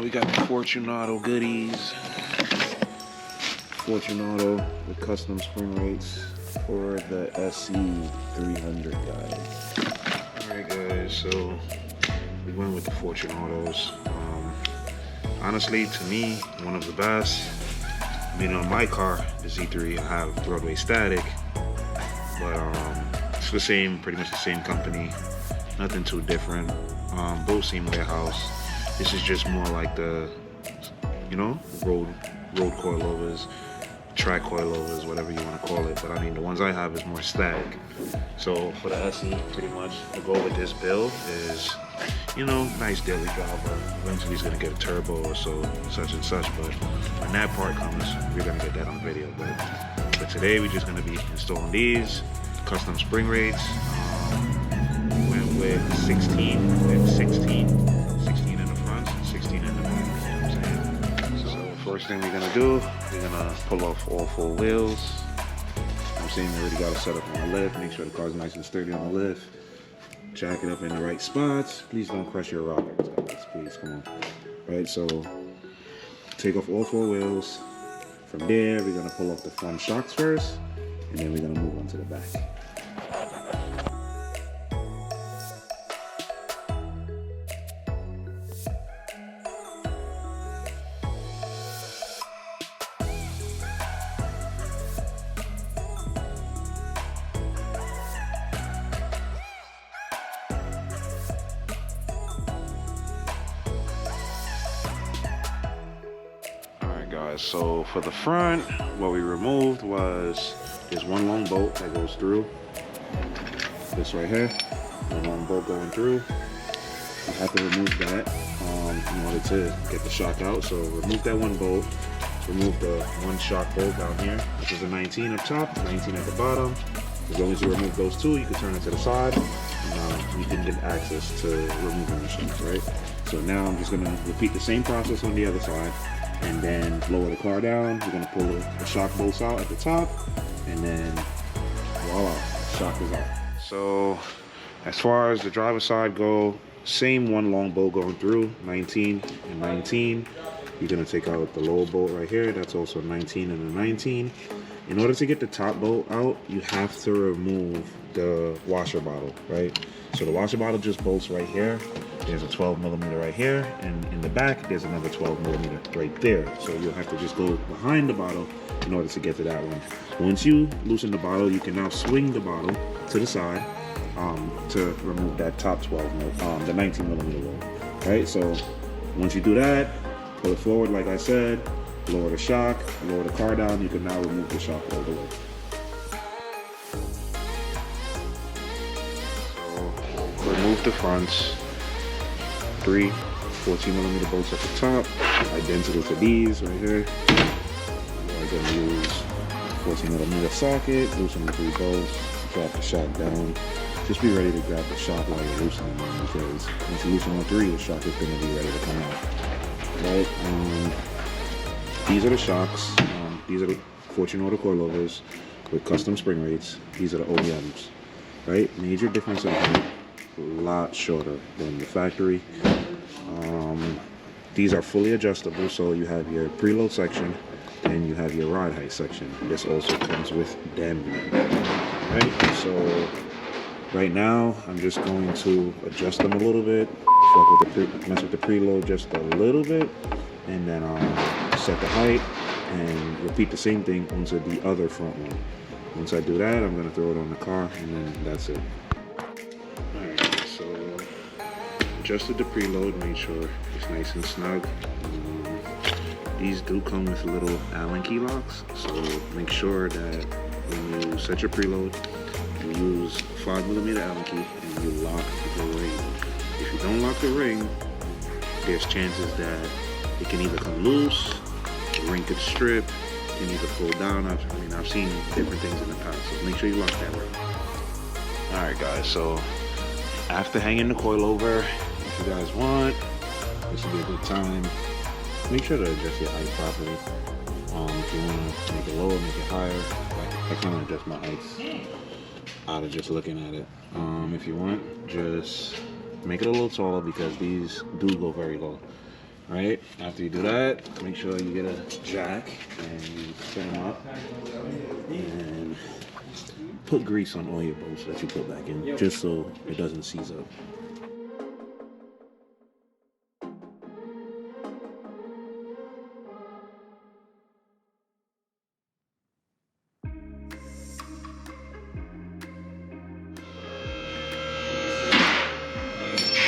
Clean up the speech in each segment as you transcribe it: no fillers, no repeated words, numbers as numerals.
we got the Fortunato goodies. Fortunato with custom spring rates for the sc300, guys. Alright guys, so we went with the Fortunatos. Honestly, to me, one of the best. I mean, on my car, the Z3, I have Broadway Static, but it's the same, pretty much the same company. Nothing too different. Both same warehouse. This is just more like the, you know, road coilovers, track coilovers, whatever you want to call it. But I mean, the ones I have is more static. So for the SE, pretty much the goal with this build is, you know, nice daily driver. Eventually he's gonna get a turbo or so, such and such. But when that part comes, we're gonna get that on video. But today we're just gonna be installing these custom spring rates. Went with 16 and 16 in the front, 16 in the back. You know what I'm saying? So first thing we're gonna do, we're gonna pull off all 4 wheels. I'm saying we already got it set up on the lift. Make sure the car's nice and sturdy on the lift. Jack it up in the right spots. Please don't crush your rockers, guys. Please, come on. Right, so take off all 4 wheels. From there, we're gonna pull off the front shocks first, and then we're gonna move on to the back. So for the front, what we removed was there's one long bolt that goes through. This right here, one long bolt going through. You have to remove that in order to get the shock out. So remove that one bolt. Remove the one shock bolt down here, which is a 19 up top, 19 at the bottom. As long as you remove those 2, you can turn it to the side. And you can get access to removing the shocks, right? So now I'm just gonna repeat the same process on the other side. And then lower the car down. We're gonna pull the shock bolts out at the top, and then voila, shock is out. So as far as the driver's side go, same one long bolt going through, 19 and 19. You're gonna take out the lower bolt right here. That's also 19 and a 19. In order to get the top bolt out, you have to remove the washer bottle, right? So the washer bottle just bolts right here. There's a 12mm right here, and in the back there's another 12mm right there. So you'll have to just go behind the bottle in order to get to that one. Once you loosen the bottle, you can now swing the bottle to the side to remove that top 12mm, the 19mm roll. Right? So once you do that, pull it forward like I said, lower the shock, lower the car down. You can now remove the shock all the way. So remove the fronts. 3 14mm bolts at the top, identical to these right here. We're going to use 14mm socket, loosen the 3 bolts, drop the shock down. Just be ready to grab the shock while you're loosening them, because once you loosen all 3, the shock is going to be ready to come out. Right? These are the shocks. These are the Fortunato coilovers with custom spring rates. These are the OEMs. Right? Major difference in height. A lot shorter than the factory. These are fully adjustable, so you have your preload section and you have your ride height section. This also comes with damping. Right? So right now I'm just going to adjust them a little bit, mess with the preload just a little bit, and then set the height and repeat the same thing onto the other front one. Once I do that, I'm going to throw it on the car, and then that's it. Adjusted the preload, made sure it's nice and snug. These do come with little Allen key locks, so make sure that when you set your preload, you use 5mm Allen key and you lock the ring. If you don't lock the ring, there's chances that it can either come loose, the ring could strip, it can either pull down. I've seen different things in the past, so make sure you lock that ring. Alright guys, so after hanging the coilover, if you guys want, this would be a good time. Make sure to adjust your height properly. If you want to make it lower, make it higher. I kind of adjust my heights out of just looking at it. If you want, just make it a little taller, because these do go very low. Right? After you do that, make sure you get a jack and you set them up. And put grease on all your bolts that you put back in, just so it doesn't seize up.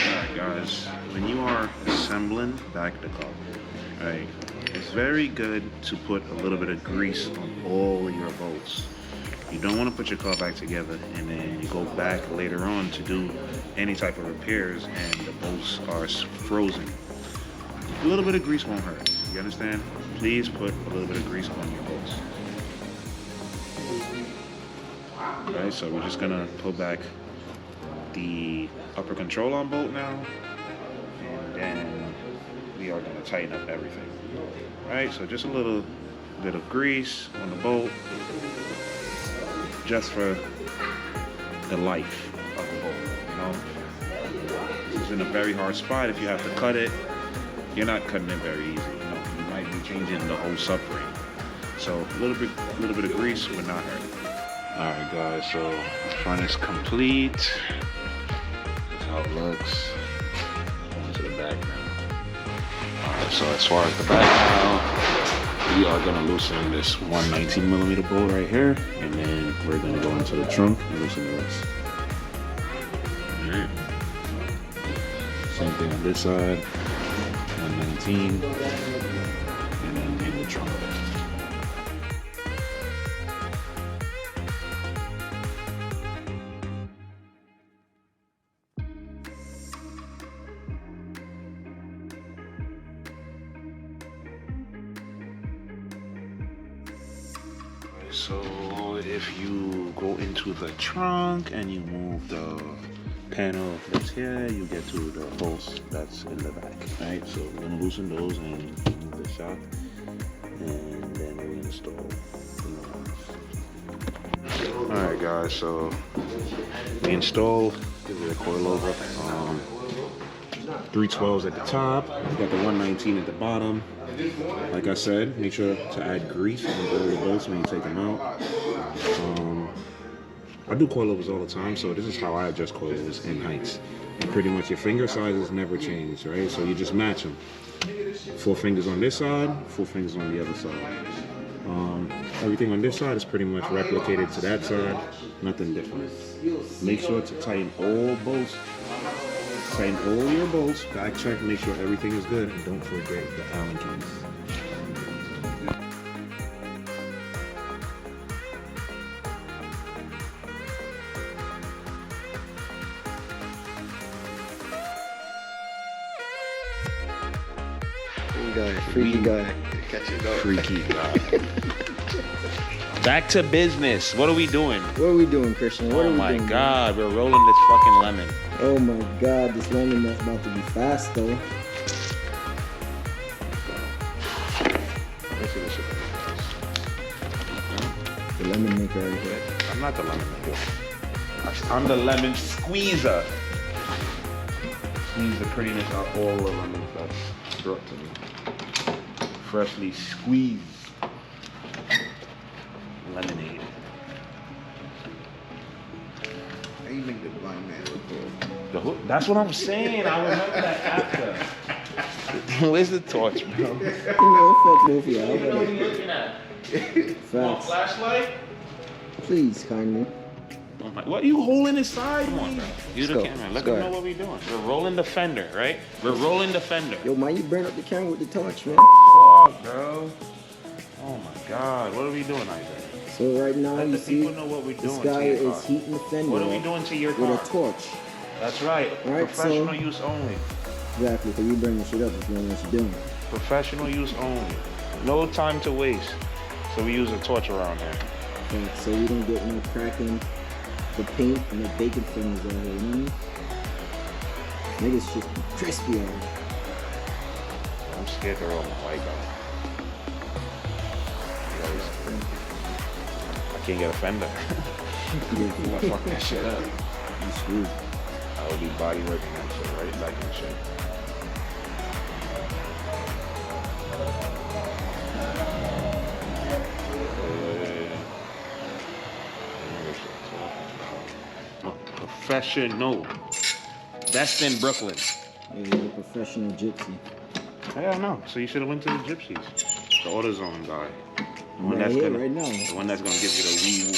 Alright guys, when you are assembling back the car, right, it's very good to put a little bit of grease on all your bolts. You don't want to put your car back together and then you go back later on to do any type of repairs and the bolts are frozen. A little bit of grease won't hurt. You understand? Please put a little bit of grease on your bolts. Alright, so we're just gonna pull back the upper control arm bolt now, and then we are gonna tighten up everything. Alright, so just a little bit of grease on the bolt, just for the life of the bolt, you know? This is in a very hard spot. If you have to cut it, you're not cutting it very easy, you know? You might be changing the whole subframe. So a little bit of grease would not hurt. All right, guys, so the front is complete. That's how it looks. Going to the back now. All right, so as far as the back now, we are gonna loosen this 119mm bolt right here, and then we're gonna go into the trunk and loosen the rest. All right. Same thing on this side, 119, and then in the trunk. So if you go into the trunk and you move the panel that's here, you get to the bolts that's in the back. Right, so we're gonna loosen those and remove the shock, and then reinstall the new ones. All right, guys, so we installed the coilover. 312s at the top. We got the 119 at the bottom. Like I said, make sure to add grease on all the bolts when you take them out. I do coilovers all the time, so this is how I adjust coilovers in heights. And pretty much your finger sizes never change, right? So you just match them. 4 fingers on this side, 4 fingers on the other side. Everything on this side is pretty much replicated to that side. Nothing different. Make sure to tighten all bolts. Tighten all your bolts, back check, make sure everything is good, and don't forget the Allen keys. Freaky guy. Catch it up. Freaky guy. Back to business. What are we doing? What are we doing, Christian? What are we doing? Oh my God, we're rolling this fucking lemon. Oh my God, this lemon that's about to be fast though. Let's see this shit. The lemon maker right here. I'm not the lemon maker. I'm the lemon squeezer. Squeeze the prettiness out all the lemons that's brought to me. Freshly squeezed lemonade. How you make the blind man look good? That's what I'm saying. I remember that after. Where's the torch, bro? You know, fuck both of y'all. What are you looking at? Want a Facts. flashlight? Please, kindly. Oh my, what are you holding inside? Come on, bro. Use the Let's go. camera. Let Let's them go. know what we're doing. We're rolling the fender, right? We're rolling the fender. Yo, man, you burn up the camera with the torch, man. Fuck, bro. Oh my God. What are we doing, Isaac? So right now, Let you the see, people know what we're this doing guy to your is car. heating the fender What are we up doing to your with car? a torch. That's right. Right, Professional so- use only. Exactly, because you burn the shit up if you know what you're doing. Professional use only. No time to waste. So we use a torch around here. Yeah, so you don't get no cracking the paint and the bacon fingers out here, you know what I mean? Niggas just be crispy out here. I'm scared to roll my white guy. I can't get a fender. I fuck that shit up. You screwed. I will be body working that shit right back in shape. Professional. Best in Brooklyn. Yeah, you're a professional gypsy. Yeah, no. So you should have went to the Gypsies. The AutoZone guy. The I'm one right that's here, gonna, right now. the one that's gonna give you the wee woo.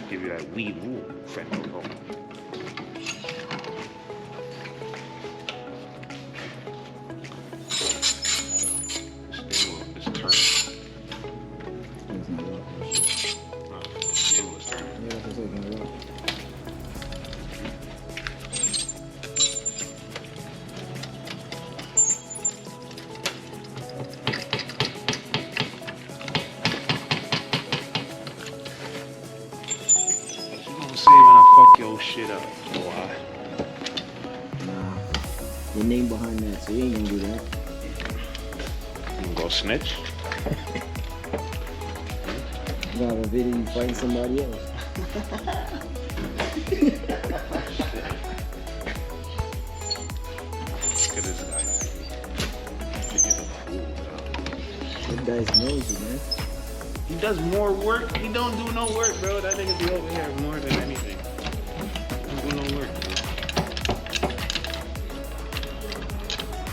Give you that wee woo. Fender. It's turning. It's not locked. Steering wheel's turning. Yeah, that's what I'm saying. What you gonna say when I fuck your shit up? Why? Nah. Your name behind that, so you ain't gonna do that. You gonna go snitch? You got a video you fighting somebody else. Look at this guy. Look at the fool, bro. That guy's nosy, man. He does more work. He don't do no work, bro. That nigga be over here more than anything. He don't do no work, bro.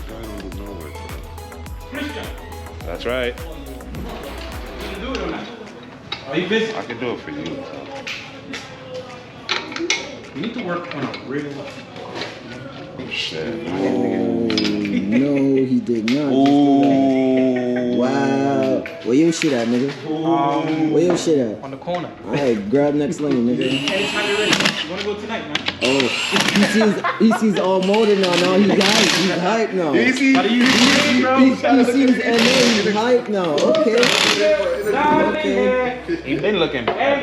Guy don't do no work, bro. That's right. You do it or not? Are you busy? I can do it for you. You need to work on a real Shit. Oh, no, he did not. Ooh. Wow. Where your shit at, nigga? Where your shit at? on the corner. Alright, grab next lane, nigga. Anytime you're ready. You wanna go tonight, man? Oh, he sees all motor now. Now he's hyped. He's hyped now. How do you He sees NA. He's hyped now. Okay. Okay. He been looking bad.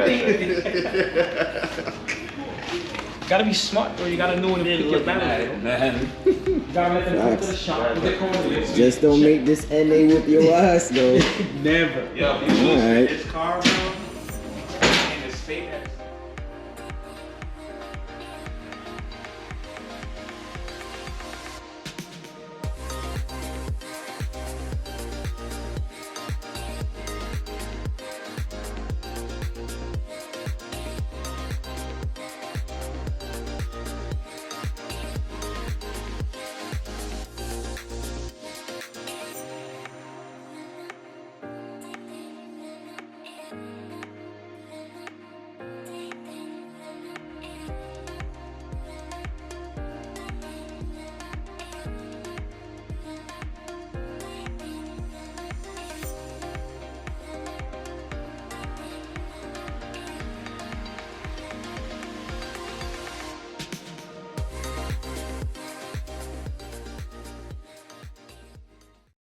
Gotta be smart, bro. You gotta know when to pick your battle. Man. You gotta let them come to the shop. They come to this. Just don't make this NA whip your ass, though. Never. Yo, if you lose Alright. this car, bro, and it's fake ass.